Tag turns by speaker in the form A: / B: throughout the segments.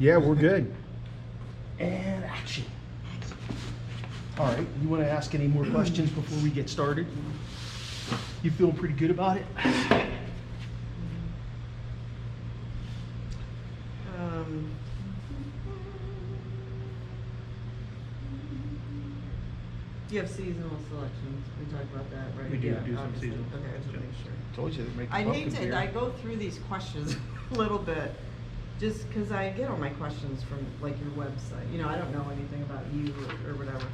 A: Yeah, we're good. And action. All right, you want to ask any more questions before we get started? You feeling pretty good about it?
B: You have seasonal selections. We talked about that, right?
C: We do do some
B: obviously.
C: seasonal.
B: Okay, I just want to make sure.
A: Told you they'd make
B: I hate
A: pumpkin
B: to,
A: beer.
B: I go through these questions a little bit, just because I get all my questions from like your website. You know, I don't know anything about you or whatever.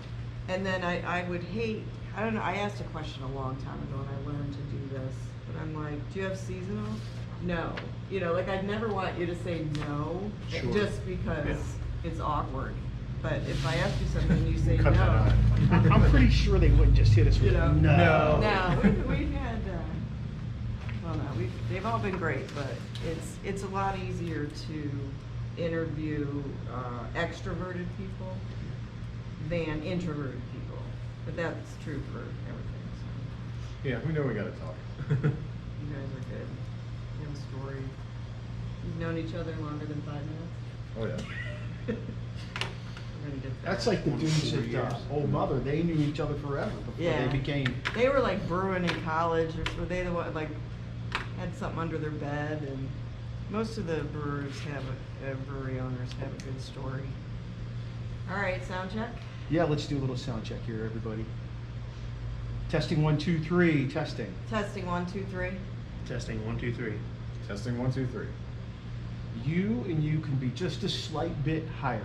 B: And then I would hate, I don't know, I asked a question a long time ago and I learned to do this, but I'm like, do you have seasonal? No. You know, like I'd never want you to say no,
C: Sure.
B: just because it's awkward. But if I ask you something and you say
C: Cut that out.
B: no.
A: I'm pretty sure they wouldn't just hit us with
B: You know,
A: no.
B: No, we've had, well, no, they've all been great, but it's a lot easier to interview extroverted people than introverted people. But that's true for everything. So
C: Yeah, we know we gotta talk.
B: you guys are good. You have a story. You've known each other longer than 5 minutes.
C: Oh yeah.
B: We're gonna get there.
A: That's like the dudes
C: 4
A: at
C: years.
A: Old Mother. They knew each other forever before
B: Yeah.
A: they became.
B: They were like brewing in college, or were they the one like had something under their bed? And most of the brewers brewery owners have a good story. All right, sound check.
A: Yeah, let's do a little sound check here, everybody. Testing 1, 2, 3. Testing.
B: Testing 1, 2, 3.
C: Testing 1, 2, 3.
D: Testing 1, 2, 3.
A: You and you can be just a slight bit higher.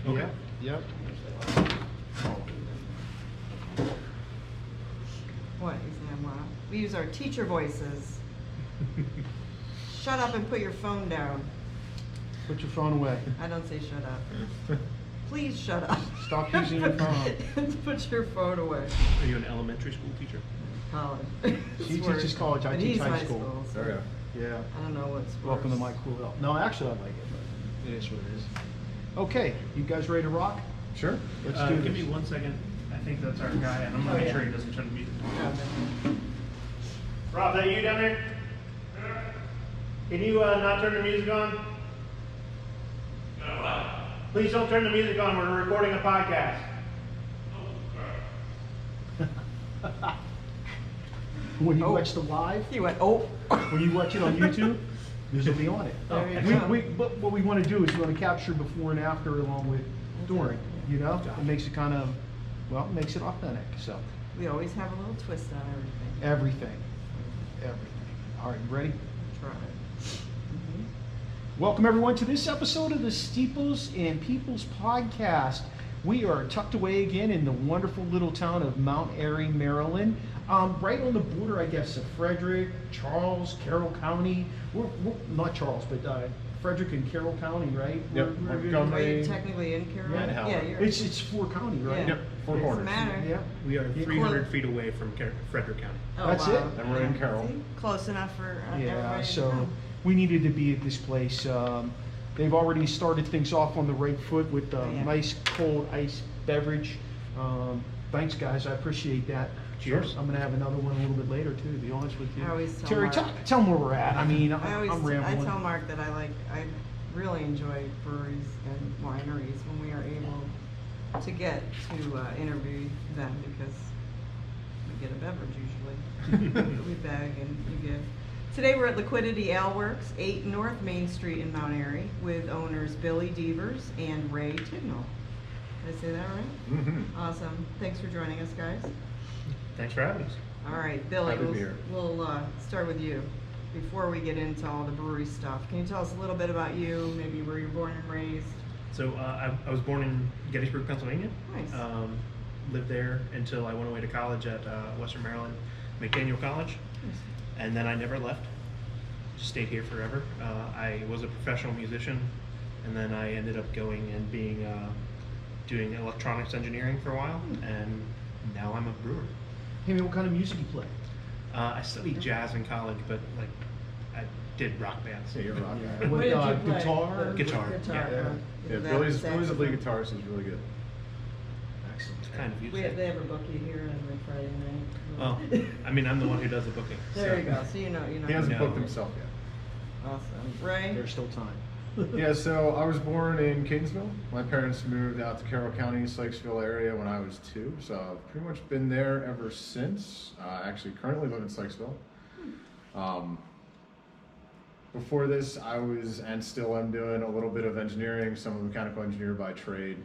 B: Really?
C: Okay.
A: Yep.
B: What exam? Wow. We use our teacher voices. Shut up and put your phone down.
A: Put your phone away.
B: I don't say shut up. Please shut up.
A: Stop using your phone.
B: Put your phone away.
C: Are you an elementary school teacher?
B: College.
A: She
B: It's worse.
A: teaches college, I
B: But
A: teach
B: he's
A: high
B: high
A: school.
B: so
D: Okay.
A: Yeah.
B: I don't know what's worse.
A: Welcome to my cool world. No, actually I like it, but it is what it is. Okay, you guys ready to rock?
D: Sure.
A: Let's do
C: Give
A: this.
C: me 1 second. I think that's our guy, and I'm gonna make sure he doesn't turn the music on. Rob, that you down there? Can you not turn the music on? Please don't turn the music on. We're recording a podcast.
A: When you
B: Oh.
A: watch the live,
B: He went, oh.
A: when you watch it on YouTube, this will be on it.
B: There you go.
A: But what we want to do is we want to capture before and after along with during, you know? It makes it kind of, well, it makes it authentic, so.
B: We always have a little twist on everything.
A: Everything. All right, you ready?
B: Try it.
A: Welcome everyone to this episode of the Steeples and Peoples podcast. We are tucked away again in the wonderful little town of Mount Airy, Maryland. Right on the border, I guess, of Frederick, Charles, Carroll County. We're not Charles, but Frederick and Carroll County, right?
D: Yep,
A: We're
B: Are
D: Montgomery.
B: you technically in Carroll?
D: Yeah, and Howard.
B: you're.
A: It's 4 county, right?
B: Yeah.
D: Yep, 4
B: Doesn't
D: corners.
B: matter.
A: Yeah.
C: We are
A: Yeah.
C: 300 feet away from Frederick County.
B: Oh,
A: That's
B: wow.
A: it.
D: And we're in Carroll.
B: See? Close enough for
A: Yeah,
B: everybody to
A: so
B: know.
A: we needed to be at this place. They've already started things off on the right foot with a
B: Yeah.
A: nice cold ice beverage. Thanks, guys. I appreciate that.
C: Cheers.
A: I'm gonna have another one a little bit later too, to be honest with you.
B: I always tell
A: Terry,
B: Mark.
A: tell them where we're at. I mean,
B: I always
A: I'm rambling.
B: tell Mark that I really enjoy breweries and wineries when we are able to get to interview them because we get a beverage usually. We bag and you give. Today we're at Liquidity Ale Works, 8 North Main Street in Mount Airy, with owners Billy Deavers and Ray Tignall. Did I say that right?
D: Mm-hmm.
B: Awesome. Thanks for joining us, guys.
C: Thanks for having us.
B: All right, Billy,
D: Happy to be here.
B: we'll start with you. Before we get into all the brewery stuff, can you tell us a little bit about you, maybe where you're born and raised?
C: So I was born in Gettysburg, Pennsylvania.
B: Nice.
C: Lived there until I went away to college at Western Maryland McDaniel College. And then I never left. Just stayed here forever. I was a professional musician, and then I ended up going and being doing electronics engineering for a while, and now I'm a brewer.
A: Hey, man, what kind of music you play?
C: I studied jazz in college, but like I did rock bands.
D: Yeah, you're a rock guy.
A: What,
B: What did you play?
A: guitar?
C: Guitar,
B: Guitar.
C: yeah.
D: Yeah,
B: That
D: Billy's a
B: saxophone.
D: lead guitarist. He's really good.
A: Excellent.
C: Kind of
B: They
C: used
B: ever book you here every Friday night?
C: Well, I mean, I'm the one who does the booking.
B: There you go, so you know.
D: He hasn't
C: No.
D: booked himself yet.
B: Awesome. Ray?
A: There's still time.
D: Yeah, so I was born in Catonsville. My parents moved out to Carroll County, Sykesville area when I was 2, so I've pretty much been there ever since. I actually currently live in Sykesville. Before this, I was and still am doing a little bit of engineering, so I'm a mechanical engineer by trade.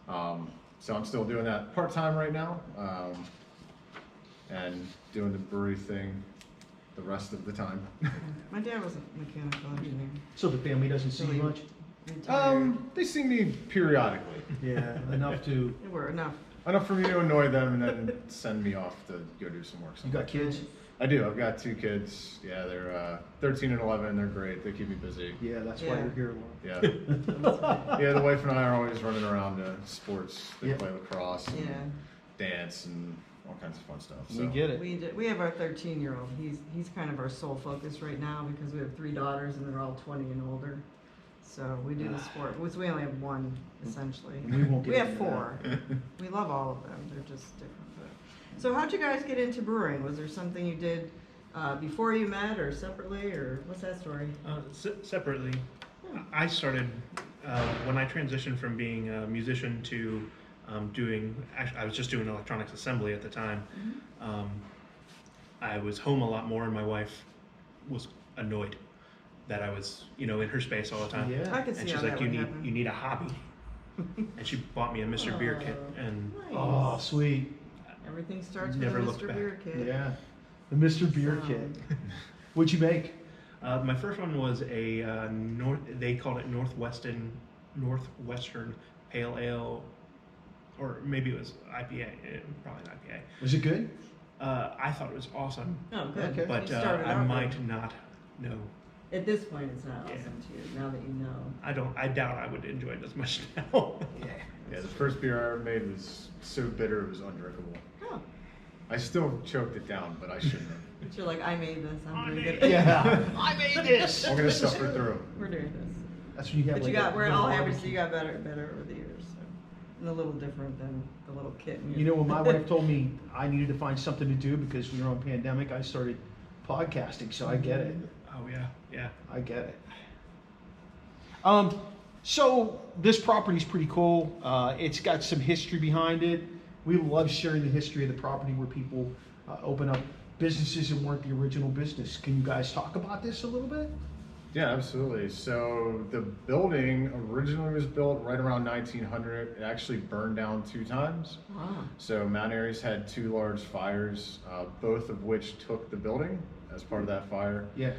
D: So I'm still doing that part-time right now, and doing the brewery thing the rest of the time.
B: My dad was a mechanical engineer.
A: So the family doesn't see
B: So
A: you
B: he
A: much?
B: retired.
D: They see me periodically.
A: Yeah, enough to.
B: They were enough.
D: Enough for me to annoy them and then send me off to go do some work
A: You
D: somewhere.
A: got kids?
D: I do. I've got 2 kids. Yeah, they're 13 and 11. They're great. They keep me busy.
A: Yeah, that's why
B: Yeah.
A: you're here, Lauren.
D: Yeah. Yeah, the wife and I are always running around to sports. They
A: Yep.
D: play lacrosse and
B: Yeah.
D: dance and all kinds of fun stuff. So.
A: We get it.
B: We have our 13-year-old. He's kind of our sole focus right now because we have 3 daughters and they're all 20 and older. So we do the sport, which we only have 1 essentially.
A: We won't get
B: We have
A: into
B: 4. We love all of them. They're just different. But. So how'd you guys get into brewing? Was there something you did before you met or separately, or what's that story?
C: Separately, I started when I transitioned from being a musician to actually, I was just doing electronics assembly at the time. I was home a lot more, and my wife was annoyed that I was, in her space all the time.
A: Yeah.
B: I could see
C: And
B: how
C: she's
B: that
C: like,
B: would
C: you
B: happen.
C: need a hobby. And she bought me a Mr. Beer kit, and
B: Nice.
A: Oh, sweet.
B: Everything starts
C: Never
B: with a
C: looked
B: Mr.
C: back.
B: Beer kit.
A: Yeah. The Mr. Beer
B: So-
A: Kit. What'd you make?
C: my first one was a they called it Northwestern Pale Ale, or maybe it was IPA, probably an IPA.
A: Was it good?
C: I thought it was awesome,
B: Oh, good.
A: Okay.
C: but
B: You started
C: I
B: out
C: might
B: good.
C: not know.
B: At this point, it's not
C: Yeah.
B: awesome to you, now that you know.
C: I doubt I would enjoy it as much now.
D: Yeah, the first beer I ever made was so bitter it was undrinkable.
B: Oh,
D: I still choked it down, but I shouldn't have.
B: but you're like, I made this, I'm
C: I
B: doing
C: made
B: it.
A: Yeah. I made this.
D: I'm gonna suffer through.
B: We're doing this.
A: That's when you have
B: But you
A: like
B: got,
A: a
B: we're
A: little
B: all happy, so
A: barbecue.
B: you got better and better over the years, so. And a little different than the little kit. in your-
A: You know, when my wife told me I needed to find something to do because we were on pandemic, I started podcasting, so I get it.
C: Oh yeah.
A: I get it. So this property's pretty cool. It's got some history behind it. We love sharing the history of the property where people open up businesses and weren't the original business. Can you guys talk about this a little bit?
D: Yeah, absolutely. So the building originally was built right around 1900. It actually burned down 2 times.
B: Wow.
D: So Mount Airy's had 2 large fires, both of which took the building as part of that fire.
A: Yeah.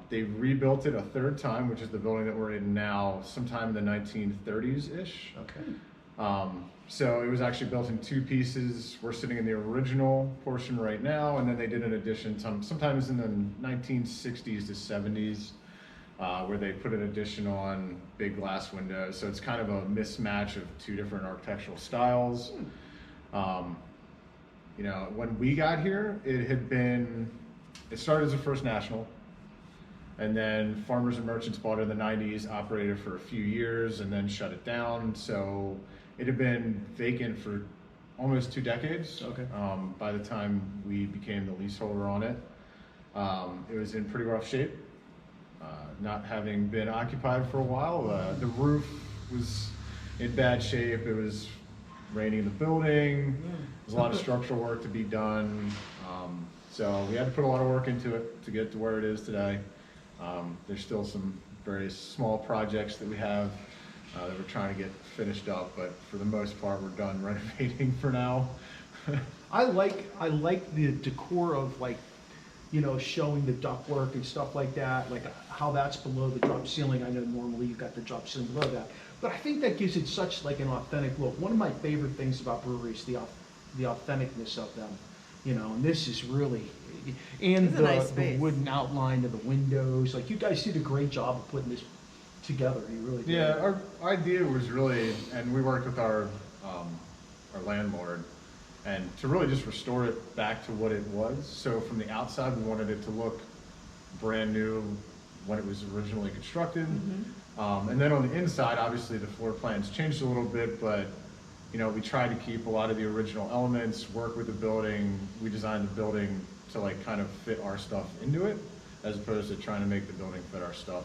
D: They rebuilt it a 3rd time, which is the building that we're in now, sometime in the 1930s-ish.
A: Okay.
D: So it was actually built in 2 pieces. We're sitting in the original portion right now, and then they did an addition sometimes in the 1960s to 70s, where they put an addition on big glass windows. So it's kind of a mismatch of 2 different architectural styles. When we got here, it started as a First National, and then Farmers and Merchants bought it in the 90s, operated for a few years, and then shut it down. So it had been vacant for almost 2 decades.
A: Okay.
D: By the time we became the leaseholder on it, it was in pretty rough shape. Not having been occupied for a while, the roof was in bad shape. It was raining in the building. There's a lot of structural work to be done. So we had to put a lot of work into it to get to where it is today. There's still some very small projects that we have that we're trying to get finished up, but for the most part, we're done renovating for now.
A: I like the decor of showing the ductwork and stuff like that, like how that's below the drop ceiling. I know normally you've got the drop ceiling below that, but I think that gives it such like an authentic look. One of my favorite things about breweries, the authenticness of them, and this is really, and
B: It's a nice
A: the
B: space.
A: wooden outline of the windows. Like you guys did a great job of putting this together. You really did.
D: Yeah, our idea was really, and we worked with our landlord, and to really just restore it back to what it was. So from the outside, we wanted it to look brand new when it was originally constructed. And then on the inside, obviously the floor plans changed a little bit, but we tried to keep a lot of the original elements, work with the building. We designed the building to kind of fit our stuff into it, as opposed to trying to make the building fit our stuff.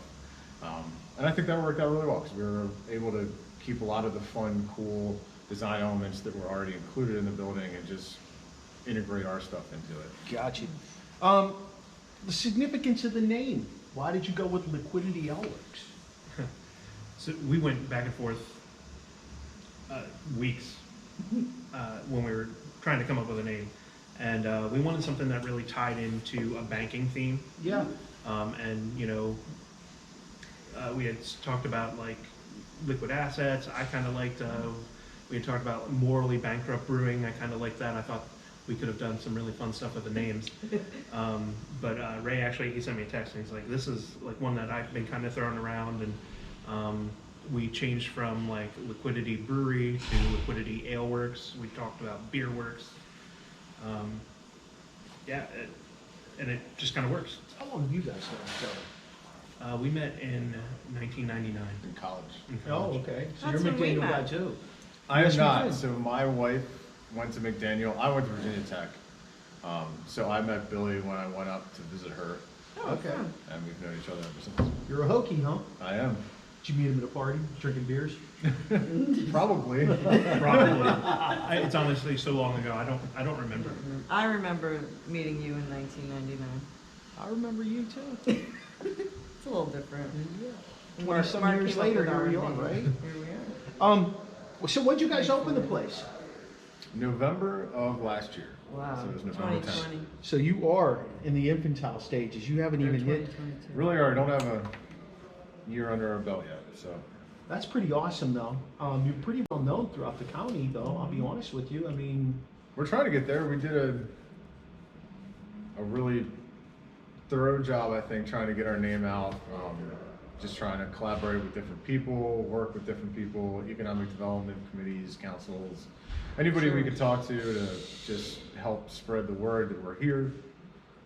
D: And I think that worked out really well because we were able to keep a lot of the fun, cool design elements that were already included in the building and just integrate our stuff into it.
A: Gotcha. The significance of the name. Why did you go with Liquidity Ale Works?
C: So we went back and forth weeks when we were trying to come up with a name, and we wanted something that really tied into a banking theme.
A: Yeah.
C: And we had talked about like liquid assets. I kind of liked. We had talked about morally bankrupt brewing. I kind of liked that. I thought we could have done some really fun stuff with the names. But Ray actually, he sent me a text and he's like, "This is like one that I've been kind of throwing around," and we changed from like Liquidity Brewery to Liquidity Ale Works. We talked about Beer Works. And it just kind of works.
A: How long have you guys known each other?
C: We met in 1999.
D: In college.
C: in
A: Oh,
C: college.
A: okay. So
B: That's
A: you're
B: when we
A: McDaniel guy
B: met.
A: too.
D: I
A: Yes,
D: am
A: we
D: not.
A: did.
D: So my wife went to McDaniel. I went to Virginia Tech. So I met Billy when I went up to visit her,
B: Oh,
A: Okay.
B: fun.
D: and we've known each other ever since.
A: You're a Hokie, huh?
D: I am.
A: Did you meet him at a party, drinking beers?
D: Probably.
C: Probably. It's honestly so long ago. I don't remember.
B: I remember meeting you in 1999.
A: I remember you too.
B: It's a little different.
A: Yeah.
B: Mark-
A: 20-some
B: Mark
A: years
B: came up
A: later,
B: with
A: here
B: our
A: we are,
B: name.
A: right?
B: Here we are.
A: So when'd you guys open the place?
D: November of last year.
B: Wow.
D: So it was November 10th.
B: 2020.
A: So you are in the infantile stages. You haven't
B: Or
A: even hit.
B: 2022.
D: Really are. I don't have a year under our belt yet. So
A: That's pretty awesome, though. You're pretty well known throughout the county, though. I'll be honest with you. I mean,
D: we're trying to get there. We did a really thorough job, I think, trying to get our name out. Just trying to collaborate with different people, work with different people, economic development committees, councils, anybody we could talk to just help spread the word that we're here.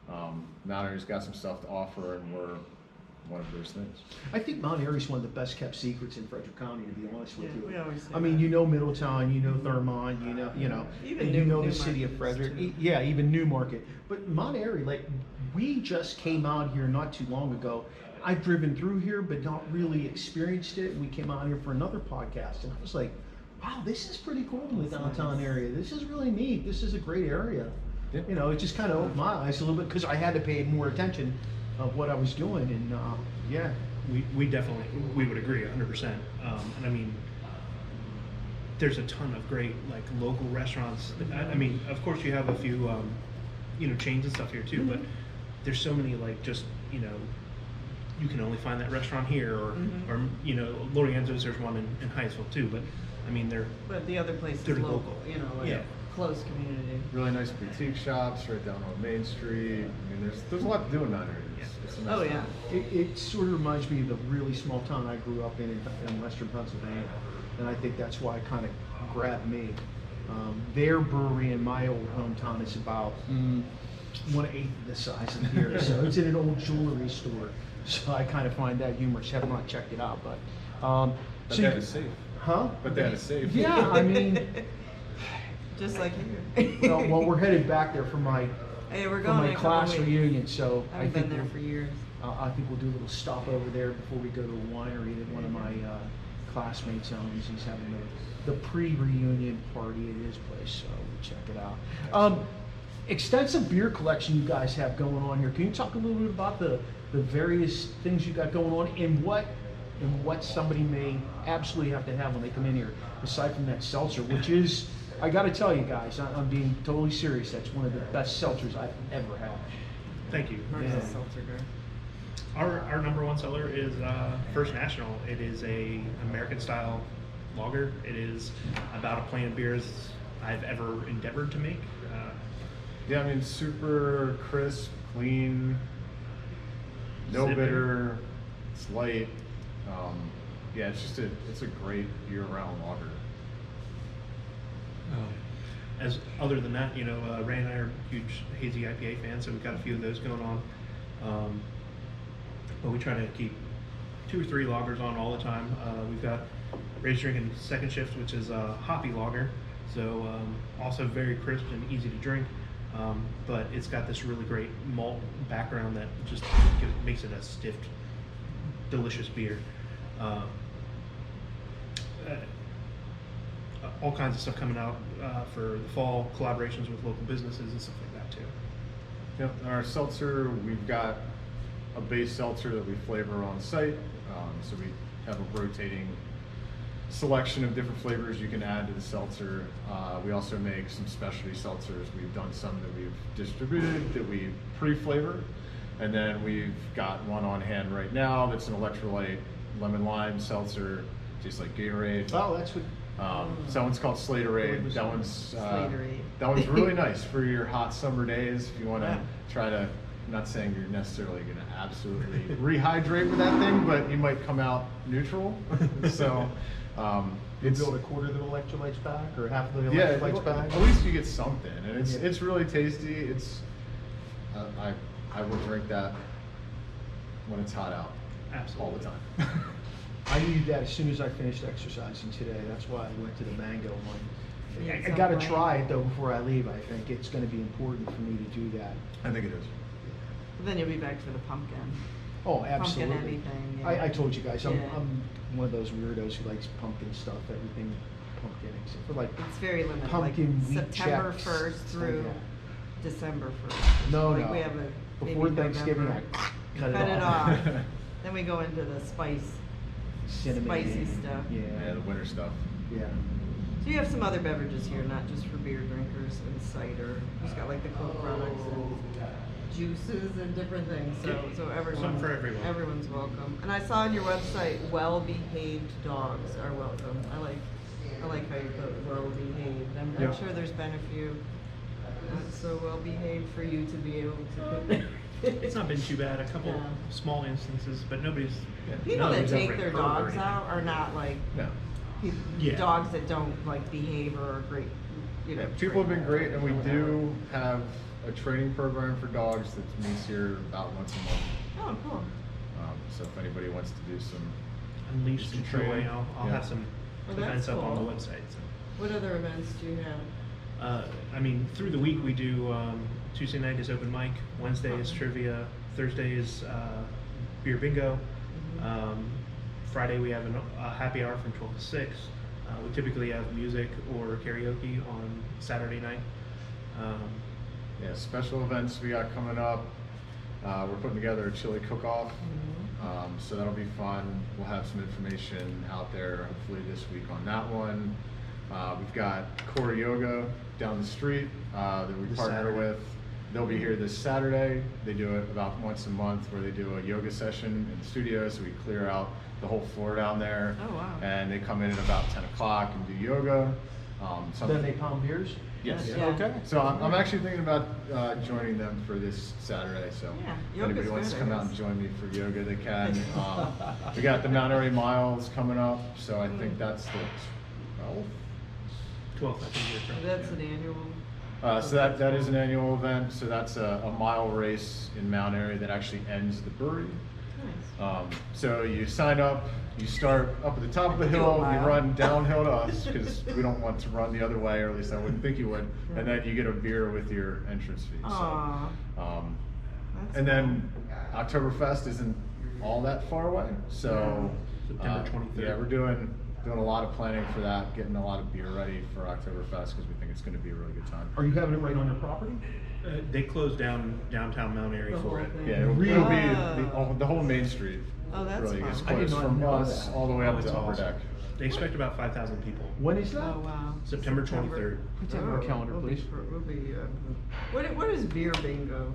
D: Mount Airy's got some stuff to offer, and we're one of those things.
A: I think Mount Airy's one of the best kept secrets in Frederick County, to be honest with
B: Yeah,
A: you.
B: we always say
A: I mean,
B: that.
A: you know Middletown, you know Thurmont, you know,
B: Even
A: and you know the
B: Newmarket
A: city of
B: is
A: Frederick.
B: too.
A: Yeah, even Newmarket. But Mount Airy, like, we just came out here not too long ago. I've driven through here, but not really experienced it. We came out here for another podcast, and I was like, wow, this is pretty cool in the
B: That's
A: downtown
B: nice.
A: area. This is really neat. This is a great area.
D: Yeah.
A: You know, it just kind of opened my eyes a little bit because I had to pay more attention of what I was doing, and yeah.
C: We definitely would agree 100%. And I mean, there's a ton of great like local restaurants. I mean, of course you have a few chains and stuff here too, but there's so many like just you can only find that restaurant here, or Lorienzo's. There's one in Hyattsville too, but I mean
B: But the other place is
C: They're
B: local,
C: local.
B: Like
C: Yeah.
B: close community.
D: Really nice boutique shops right down on Main Street. I mean, there's a lot to do in Mount Airy. It's a nice
B: Oh,
D: town.
B: yeah.
A: It sort of reminds me of the really small town I grew up in western Pennsylvania, and I think that's why it kind of grabbed me. Their brewery in my old hometown is about 1/8 the size of here, so it's in an old jewelry store. So I kind of find that humorous. Have not checked it out, but
D: But
A: so
D: that
A: you-
D: is safe.
A: huh?
D: But that is safe.
A: Yeah, I mean,
B: Just like here.
A: well, we're headed back there for my
B: Hey, we're
A: for
B: going
A: my
B: in a couple
A: class
B: weeks.
A: reunion, so
B: I
A: I
B: haven't
A: think
B: been there
A: we'll-
B: for years.
A: I think we'll do a little stop over there before we go to a winery that one of my classmates owns. He's having the pre-reunion party at his place, so we'll check it out. Extensive beer collection you guys have going on here. Can you talk a little bit about the various things you got going on and what somebody may absolutely have to have when they come in here, aside from that seltzer, which is, I got to tell you guys, I'm being totally serious. That's one of the best seltzers I've ever had.
C: Thank you.
B: Mark's
A: Yeah.
B: a seltzer guy.
C: Our number one seller is First National. It is a American style lager. It is about a plain of beer as I've ever endeavored to make.
D: Yeah, I mean, super crisp, clean, no
C: Sipping.
D: bitter, it's light. Yeah, it's a great year-round lager.
C: As other than that, Ray and I are huge hazy IPA fans, so we've got a few of those going on. But we try to keep 2 or 3 lagers on all the time. We've got Ray's drinking Second Shift, which is a hoppy lager, so also very crisp and easy to drink. But it's got this really great malt background that just makes it a stiff delicious beer. All kinds of stuff coming out for the fall, collaborations with local businesses and stuff like that too.
D: Yep, our seltzer, we've got a base seltzer that we flavor on site. So we have a rotating selection of different flavors you can add to the seltzer. We also make some specialty seltzers. We've done some that we've distributed that we pre-flavor. And then we've got one on hand right now that's an electrolyte lemon lime seltzer, tastes like Gatorade.
A: Oh, that's what.
D: So that one's called Slaterade. That one's
B: Slaterade.
D: that one's really nice for your hot summer days. If you want to
B: Yeah.
D: try to, I'm not saying you're necessarily going to absolutely rehydrate with that thing, but you might come out neutral. So
A: You build a quarter of the electrolytes back, or half of the
D: yeah,
A: electrolytes back.
D: at least you get something, and
A: Yeah.
D: it's really tasty. It's I will drink that when it's hot out all the
C: Absolutely.
D: time.
A: I needed that as soon as I finished exercising today. That's why I went to the mango one.
B: Yeah,
A: I
B: it's
A: got to
B: not
A: try
B: bland.
A: it though before I leave. I think it's going to be important for me to do that.
D: I think it is.
B: Then you'll be back for the pumpkin.
A: Oh, absolutely.
B: Pumpkin anything. Yeah.
A: I told you guys,
B: Yeah.
A: I'm one of those weirdos who likes pumpkin stuff, everything pumpkin, except for like
B: It's very limited.
A: pumpkin
B: like
A: wheat
B: September
A: checks,
B: 1st
A: stuff
B: through
A: like
B: December 1st.
A: No,
B: like
A: no.
B: We have a
A: Before
B: maybe
A: Thanksgiving,
B: November.
A: I cut
B: Cut
A: it
B: it
A: off.
B: off. Then we go into the
A: Cinnamon,
B: spicy stuff.
A: Yeah,
D: Yeah, the winter stuff.
A: yeah.
B: So you have some other beverages here, not just for beer drinkers and cider. You've got like the Coke products and juices and different things. So
C: Yeah.
B: so everyone,
C: Some for everyone.
B: Everyone's welcome. And I saw on your website, well-behaved dogs are welcome. I like how you put well-behaved. I'm
D: Yeah.
B: sure there's been a few not so well-behaved for you to be able to put there.
C: It's not been too bad. A couple
B: Yeah.
C: small instances, but nobody's.
B: People that
C: nobody's
B: take
C: ever
B: their
C: hurt or
B: dogs
C: anything.
B: out are not like
D: No.
C: Yeah.
B: dogs that don't like behave or are great. You know,
D: Yeah, people have been great, and we
B: trained or
D: do have a training program for dogs that meets here about once a month.
B: whatever. Oh, cool.
D: So if anybody wants to do some,
C: Unleashed
D: Some
C: Joy.
D: training.
C: I'll
D: Yeah.
C: have some
B: Oh, that's
C: events up on the
B: cool.
C: website. So.
B: What other events do you have?
C: I mean, through the week we do Tuesday night is open mic, Wednesday is
B: Okay.
C: trivia, Thursday is beer bingo,
B: Mhm.
C: Friday we have a happy hour from 12 to 6. We typically have music or karaoke on Saturday night.
D: yeah, special events we got coming up. We're putting together a chili cook-off, so that'll be fun. We'll have some information out there hopefully this week on that one. We've got Core Yoga down the street that we
C: This
D: partner
C: Saturday.
D: with. They'll be here this Saturday. They do it about once a month where they do a yoga session in the studio, so we clear out the whole floor down there.
B: Oh, wow.
D: And they come in at about 10 o'clock and do yoga.
A: Then they pound beers?
D: Yes.
B: Yeah.
A: Okay.
D: So I'm actually thinking about joining them for this Saturday. So
B: Yeah,
D: if
B: yoga's
D: anybody wants to
B: good,
D: come
B: I
D: out and
B: guess.
D: join me for yoga, they can. We got the Mount Airy Miles coming up, so I think that's the 12th.
C: 12th, I think you're correct.
B: That's
C: yeah.
B: an annual.
D: So that is an annual event. So that's a mile race in Mount Airy that actually ends the brewery.
B: Nice.
D: So you sign up, you start up at the top of the
B: Do a
D: hill, you
B: mile.
D: run downhill to us because we don't want to run the other way, or at least I wouldn't think you would. And then you get a beer with your entrance fee.
B: Aw.
D: So,
B: That's
D: and then Oktoberfest isn't all that far away. So
C: September 23rd.
D: yeah, we're doing a lot of planning for that, getting a lot of beer ready for Oktoberfest because we think it's going to be a really good time.
A: Are you having it right on your property?
C: They closed down downtown Mount Airy
B: The
C: for
B: whole
C: it.
B: thing.
D: Yeah, it'll
A: Really?
D: be the whole main street.
B: Oh, that's
D: really
B: fun.
D: gets
A: I did
D: closed
A: not
D: from
A: know
D: us
A: that.
D: all the way
C: Oh,
D: up
C: it's
D: to Upper
C: awesome.
D: Deck.
C: They expect about 5,000 people.
A: When is that?
B: Oh, wow.
C: September 23rd.
A: Put that on our calendar,
B: we'll
A: please.
B: We'll be, what is beer bingo?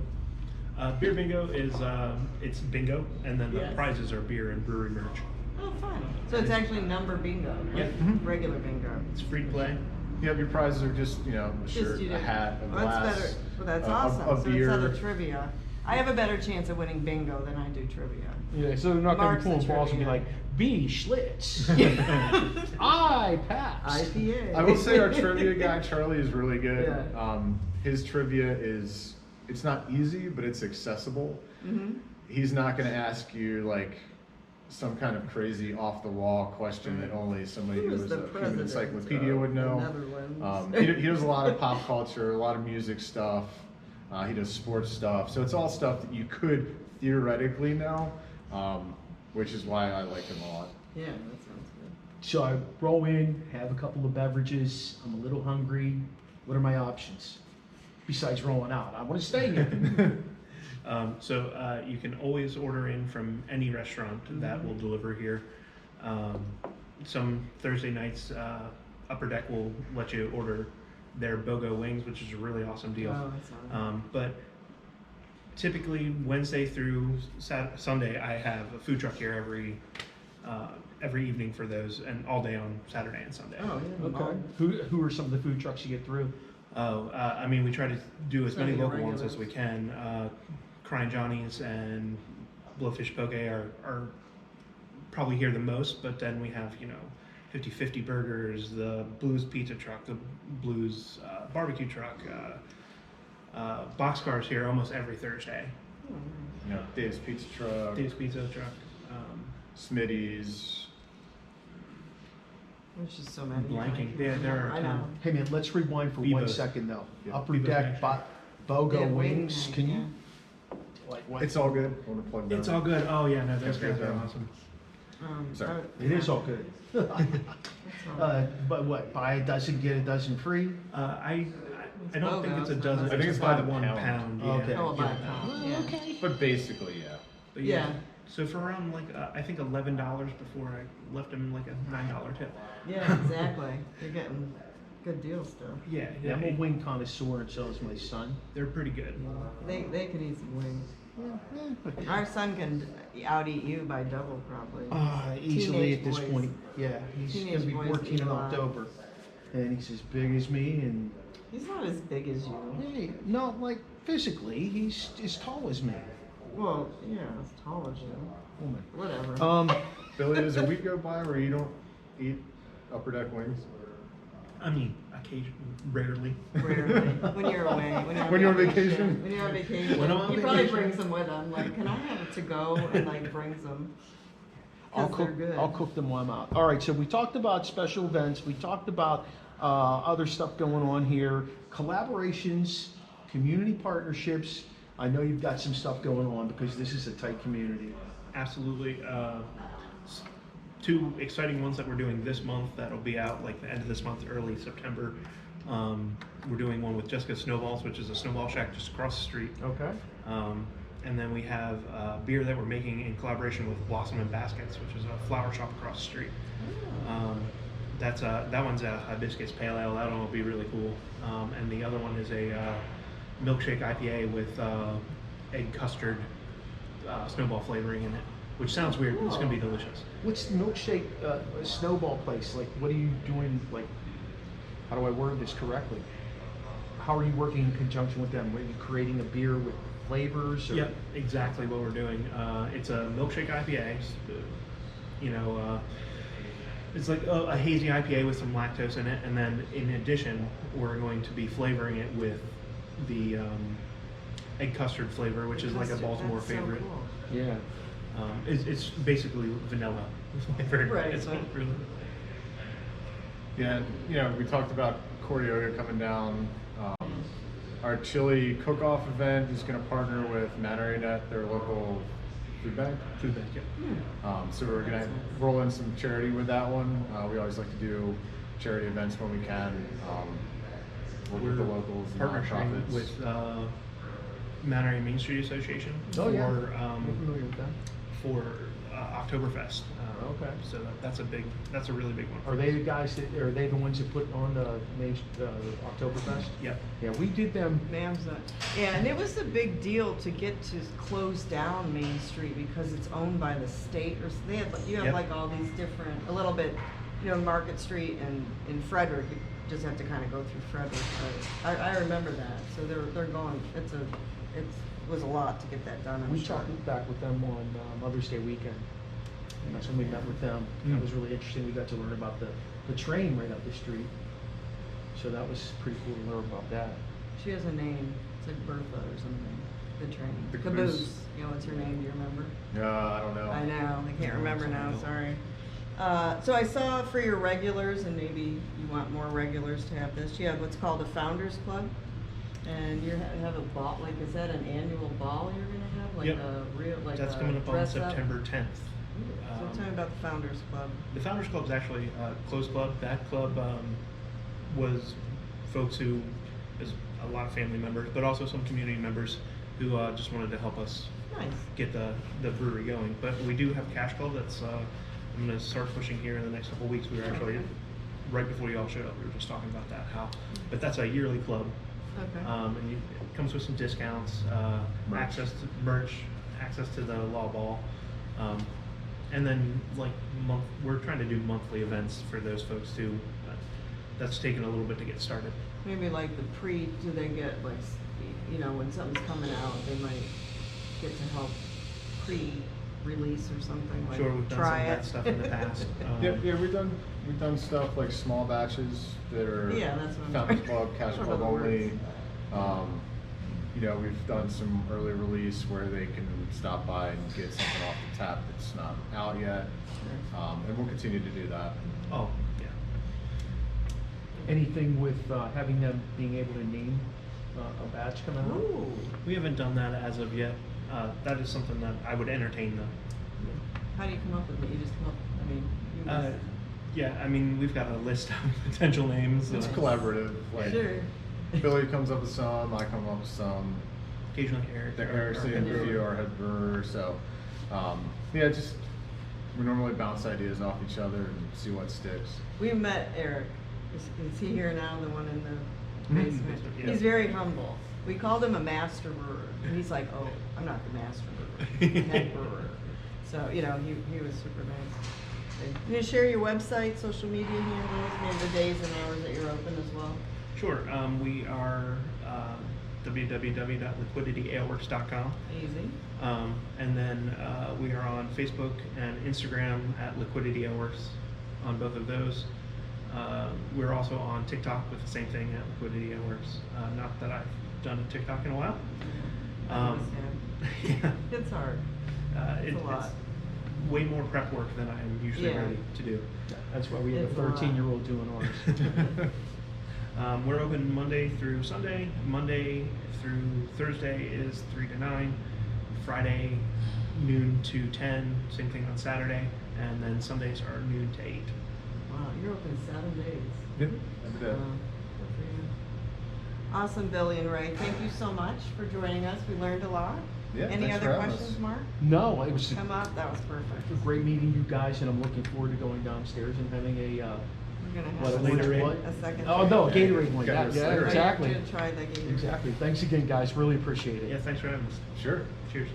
C: Beer bingo is it's bingo, and then the
B: Yes.
C: prizes are beer and brewery merch.
B: Oh, fun. So it's actually number bingo,
C: Yeah.
B: like
D: Mhm.
B: regular bingo.
C: It's free to play.
D: Yep, your prizes are just a
B: Just
D: shirt,
B: you
D: a
B: do-
D: hat, a
B: Well,
D: glass,
B: that's better. Well, that's
D: a
B: awesome. So
D: beer.
B: instead of trivia, I have a better chance of winning bingo than I do trivia.
A: Yeah, so they're not going to
B: Mark's
A: be pulling
B: the
A: balls and be
B: trivia.
A: like, B. Schlitz. I pass.
B: IPA.
D: I will say our trivia guy Charlie is really good.
B: Yeah.
D: His trivia it's not easy, but it's accessible.
B: Mhm.
D: He's not going to ask you like some kind of crazy off the wall question that only somebody
B: Who
D: who
B: was
D: is
B: the
D: a human
B: president
D: encyclopedia
B: of
D: would
B: the
D: know.
B: Netherlands?
D: He does a lot of pop culture, a lot of music stuff. He does sports stuff, so it's all stuff that you could theoretically know. which is why I like him a lot.
B: Yeah, that sounds good.
A: So I roll in, have a couple of beverages. I'm a little hungry. What are my options besides rolling out? I want to stay here.
C: So you can always order in from any restaurant that will deliver here. Some Thursday nights, Upper Deck will let you order their BOGO wings, which is a really awesome deal.
B: Oh, that sounds
C: But typically Wednesday through Sunday, I have a food truck here every evening for those, and all day on Saturday and Sunday.
B: Oh, yeah.
A: Okay. Who are some of the food trucks you get through?
C: I mean, we try to do as
B: So
C: many
B: your
C: local ones as we
B: regulars.
C: can. Crying Johnny's and Blowfish Poke are probably here the most, but then we have, 50/50 Burgers, the Blues Pizza Truck, the Blues Barbecue Truck, Boxcars here almost every Thursday.
B: Oh,
D: You know, Dave's Pizza Truck,
C: Dave's Pizza Truck.
D: Smitty's.
B: There's just so many.
C: Blanking. There are
B: I
C: a
B: know.
C: ton.
A: Hey man, let's rewind for 1
C: Bebo's.
A: second though.
D: Yeah.
A: Upper
C: Bebo's
A: Deck
C: Mansion.
A: BOGO
B: They have
A: wings.
B: wings,
A: Can
B: yeah.
A: you like what?
D: It's all good. I want to plug that.
C: It's all good. Oh yeah, no, those
D: Yeah,
C: guys are
D: yeah.
C: awesome.
D: Sorry.
A: It is all good.
B: That's all.
A: But what? Buy a dozen, get a dozen free.
C: I
B: It's
C: don't think
B: BOGO,
C: it's a
B: so
C: dozen.
B: I think
D: it's
C: by
D: by the
C: one
D: pound.
C: pound.
A: Okay.
C: Yeah.
B: Oh, by
C: Yeah.
B: a pound, yeah.
A: Okay.
D: But basically, yeah.
C: But
B: Yeah.
C: So for around I think $11 before I left him like a $9 tip.
B: Yeah, exactly. You're getting good deals still.
C: Yeah,
A: Yeah, I'm a wing connoisseur, and so is my son.
C: they're pretty good.
B: They could eat some wings. Our son can out-eat you by double, probably.
A: Easily
B: Teenage
A: at this
B: boys.
A: point. Yeah, he's
B: Teenage
A: gonna be
B: boys
A: 14
B: eat
A: in
B: a lot.
A: October, and he's as big as me. And
B: He's not as big as you.
A: hey, not like physically, he's as tall as me.
B: Well, yeah, as tall as you.
A: Woman.
B: Whatever.
D: Billy, does a week go by where you don't eat Upper Deck wings?
C: I mean, occasionally, rarely.
B: Rarely. When you're away.
D: When you're on vacation.
B: When you're on vacation.
C: When I'm on
B: he probably
C: vacation.
B: brings them with him. Like, can I have it to go? And like brings them.
A: I'll
B: Because they're
A: cook.
B: good.
A: I'll cook them while I'm out. All right. So we talked about special events. We talked about other stuff going on here, collaborations, community partnerships. I know you've got some stuff going on because this is a tight community.
C: Absolutely. Two exciting ones that we're doing this month that'll be out like the end of this month, early September. We're doing one with Jessica Snowballs, which is a snowball shack just across the street.
A: Okay.
C: And then we have beer that we're making in collaboration with Blossom and Baskets, which is a flower shop across the street. That one's a hibiscus pale ale. That one will be really cool. And the other one is a milkshake IPA with egg custard snowball flavoring in it, which sounds weird, but it's gonna be delicious.
A: What's the milkshake snowball place? Like, what are you doing? Like, how do I word this correctly? How are you working in conjunction with them? Are you creating a beer with flavors? Or?
C: Yep, exactly what we're doing. It's a milkshake IPA. It's like a hazy IPA with some lactose in it, and then in addition, we're going to be flavoring it with the egg custard flavor, which is like a
B: Custard,
C: Baltimore
B: that's so
C: favorite.
B: cool.
A: Yeah.
C: It's basically vanilla flavored.
B: Right,
C: It's
B: but-
C: really
D: Yeah, we talked about Corioga coming down. Our chili cook-off event is going to partner with Mandarin-Net, their local food bank.
C: food bank. Yeah.
D: So we're going to roll in some charity with that one. We always like to do charity events when we can. Work with the locals and
C: partnering
D: nonprofits.
C: with Mandarin Main Street Association
A: Oh yeah.
C: for
A: I'm familiar with them.
C: for Oktoberfest.
A: Okay.
C: So that's a really big one.
A: Are they the guys that? Are they the ones that put on the Oktoberfest?
C: Yep.
A: Yeah, we did them.
B: Mam's not. Yeah, and it was a big deal to get to close down Main Street because it's owned by the state, or you have
C: Yep.
B: like all these different, a little bit, Market Street and in Frederick, you just have to kind of go through Frederick. But I remember that, so they're going. It was a lot to get that done. I'm
A: We
B: sure.
A: talked back with them on Mother's Day weekend. And that's when we met with them. That was really interesting. We got to learn about the train right up the street. So that was pretty cool to learn about that.
B: She has a name. It's like Bertha or something. The train.
D: The
B: Caboose.
D: Caboose.
B: What's her name? Do you remember?
D: I don't know.
B: I know. I can't
C: No,
B: remember
C: it's
B: now.
C: not.
B: Sorry. So I saw for your regulars, and maybe you want more regulars to have this. You have what's called a Founders Club, and you have a ball. Like, is that an annual ball you're gonna have? Like
C: Yep.
B: a real, like
C: That's
B: a
C: coming up on
B: dress
C: September 10th.
B: Tell me about the Founders Club.
C: The Founders Club is actually a closed club. That club was folks who, is a lot of family members, but also some community members who just wanted to help us
B: Nice.
C: get the brewery going. But we do have Cash Club that's I'm going to start pushing here in the next couple of weeks. We were actually, right before you all showed up, we were just talking about that. But that's a yearly club.
B: Okay.
C: And it comes with some discounts,
D: Merch.
C: access to merch, access to the law ball. And then like we're trying to do monthly events for those folks too. That's taken a little bit to get started.
B: Maybe like do they get like, when something's coming out, they might get to help pre-release or something, like
C: Sure, we've done
B: try
C: some of
B: it.
C: that stuff in the past.
D: Yeah, we've done stuff like small batches that are
B: Yeah, that's what I'm
D: Founders
B: talking-
D: Club, Cash
B: sort
D: Club
B: of the
D: only.
B: words.
D: We've done some early release where they can stop by and get something off the tap that's not out yet, and we'll continue to do that.
C: Oh, yeah.
A: Anything with having them being able to name a batch coming out?
B: Ooh.
C: We haven't done that as of yet. That is something that I would entertain though.
B: How do you come up with it? You just come up, you just.
C: Yeah, I mean, we've got a list of potential names.
D: It's collaborative. Like
B: Sure.
D: Billy comes up with some, I come up with some.
C: Occasionally Eric.
D: The Airy
C: our head
D: and
C: brewer.
D: our head brewer. So, just we normally bounce ideas off each other and see what sticks.
B: We met Eric. Is he here now, the one in the
C: Mhm.
B: basement?
C: Yeah.
B: He's very humble. We called him a master brewer. And he's like, oh, I'm not the master brewer, I'm the head brewer. So, he was super nice. Can you share your website, social media handles, maybe the days and hours that you're open as well?
C: Sure. We are www.liquidityaleworks.com.
B: Easy.
C: And then we are on Facebook and Instagram at Liquidity Ale Works on both of those. We're also on TikTok with the same thing at Liquidity Ale Works. Not that I've done a TikTok in a while.
B: I understand.
C: Yeah.
B: It's hard. It's a lot.
C: It's way more prep work than I am usually
B: Yeah.
C: ready to do.
A: That's why we have
B: It's
A: a
B: a lot.
A: 13-year-old doing ours.
C: We're open Monday through Sunday. Monday through Thursday is 3 to 9. Friday, noon to 10. Same thing on Saturday. And then Sundays are noon to 8.
B: Wow, you're open 7 days.
D: Yep. Every day.
B: Wow, good for you. Awesome, Billy and Ray. Thank you so much for joining us. We learned a lot.
D: Yeah,
B: Any
D: thanks
B: other
D: for having us.
B: questions, Mark?
A: No, it was
B: Come up, that was perfect.
A: a great meeting you guys, and I'm looking forward to going downstairs and having a
B: We're gonna
A: what,
B: have
A: a
C: Gatorade?
A: what?
B: a second.
A: Oh no, a
B: drink.
A: Gatorade one.
D: Got
A: Yeah,
D: a
A: yeah,
D: Gatorade.
A: exactly.
B: Should try the Gatorade.
A: Exactly. Thanks again, guys. Really appreciate it.
C: Yeah, thanks for having us.
D: Sure.
C: Cheers.